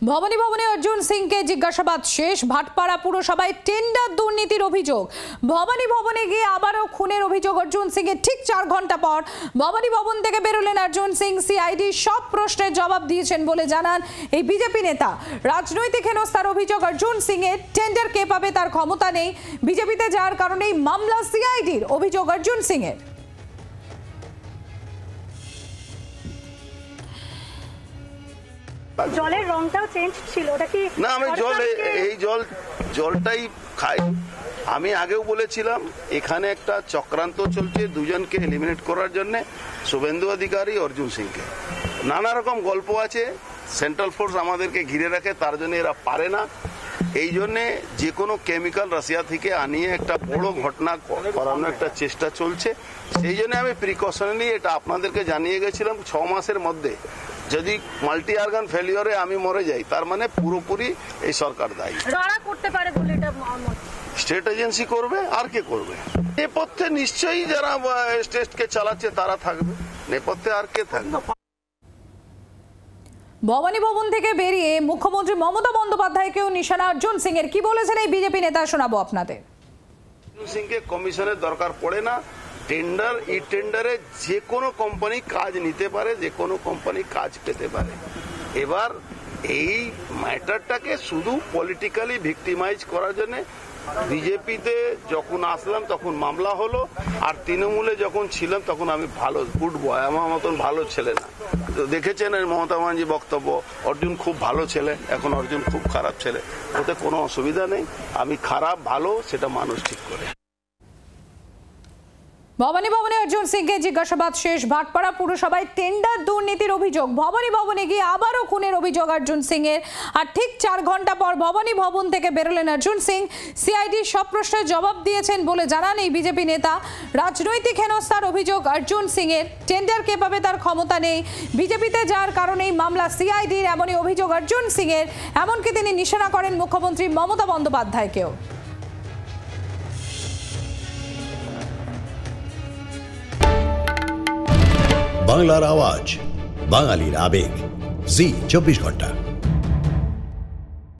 ভবানী ভবনে অর্জুন সিংকে জিজ্ঞাসাবাদ শেষ। ভাটপাড়া পুরসভায় টেন্ডার দুর্নীতির অভিযোগ। ভবানী ভবনে গিয়ে আবারও খুনের অভিযোগ অর্জুন সিংয়ের। ঠিক 4 ঘন্টা পর ভবানী ভবন থেকে বেরোলেন অর্জুন সিং। সিআইডি সব প্রশ্নের জবাব দিয়েছেন বলে জানান এই বিজেপি নেতা। রাজনৈতিক হেনস্থার অভিযোগ অর্জুন সিংয়ের। টেন্ডার কে পাবে তার ক্ষমতা নেই। বিজেপিতে যাওয়ার কারণেই মামলা সিআইডির, অভিযোগ অর্জুন সিংয়ের। জলের রংটাও চেঞ্জ ছিল, ওটা কি না? আমি জলটাই খাই। আমি আগেও বলেছিলাম এখানে একটা চক্রান্ত চলছে দুজনকে এলিমিনেট করার জন্য, শুভেন্দু অধিকারী, অর্জুন সিংকে। নানা রকম গল্প আছে, সেন্ট্রাল ফোর্স আমাদেরকে ঘিরে রাখে, তার জন্য এরা পারে না। এই জন্যে যে কোনো কেমিক্যাল রাশিয়া থেকে আনিয়ে একটা বড় ঘটনা করানোর একটা চেষ্টা চলছে। সেই জন্য আমি প্রিকশনারি এটা আপনাদেরকে জানিয়ে গেছিলাম 6 মাসের মধ্যে যদি মাল্টি অর্গান ফেলিওরে আমি মরে যাই, তার মানে পুরোপুরি এই সরকার দায়ী। করতে পারে বলে এটা স্টেট এজেন্সি করবে, আর কে করবে? নেপথ্যে নিশ্চয়ই যারা স্টেটকে চালাচ্ছে তারা থাকবে, নেপথ্যে আর কে থাকবে? ভবানী ভবন থেকে বেরিয়ে মুখ্যমন্ত্রী মমতা বন্দ্যোপাধ্যায়কেও নিশানা অর্জুন সিংয়ের। কি বলেছেন এই বিজেপি নেতা শোনাবো আপনাদের। অর্জুন সিংকে কমিশনের দরকার পড়ে না। টেন্ডার, এই টেন্ডারে যে কোনো কোম্পানি কাজ নিতে পারে, যে কোনো কোম্পানি কাজ পেতে পারে। এবার এই ম্যাটারটাকে শুধু পলিটিক্যালি ভিক্টিমাইজ করার জন্য বিজেপিতে যখন আসলাম তখন মামলা হলো, আর তৃণমূলে যখন ছিলাম তখন আমি ভালো গুড বয়, আমার মতন ভালো ছেলে না। তো দেখেছেন মমতা ব্যানার্জি বক্তব্য, অর্জুন খুব ভালো ছেলে, এখন অর্জুন খুব খারাপ ছেলে। ওতে কোনো অসুবিধা নেই, আমি খারাপ ভালো সেটা মানুষ ঠিক করে। ভবানী ভবনে অর্জুন সিংকে জিজ্ঞাসাবাদ শেষ। ভাটপাড়া পুরসভায় টেন্ডার দুর্নীতির অভিযোগ। ভবানী ভবনে গিয়ে আবারও খুনের অভিযোগ অর্জুন সিংয়ের। আর ঠিক 4 ঘন্টা পর ভবানী ভবন থেকে বেরোলেন অর্জুন সিং। সিআইডি সব প্রশ্নের জবাব দিয়েছেন বলে জানান এই বিজেপি নেতা। রাজনৈতিক হেনস্থার অভিযোগ অর্জুন সিংয়ের। টেন্ডার কে পাবে তার ক্ষমতা নেই। বিজেপিতে যাওয়ার কারণেই মামলা সিআইডির, এমনই অভিযোগ অর্জুন সিংয়ের। এমনকি তিনি নিশানা করেন মুখ্যমন্ত্রী মমতা বন্দ্যোপাধ্যায়কেও। বাংলার আওয়াজ, বাঙালির আবেগ, জি 24 ঘন্টা।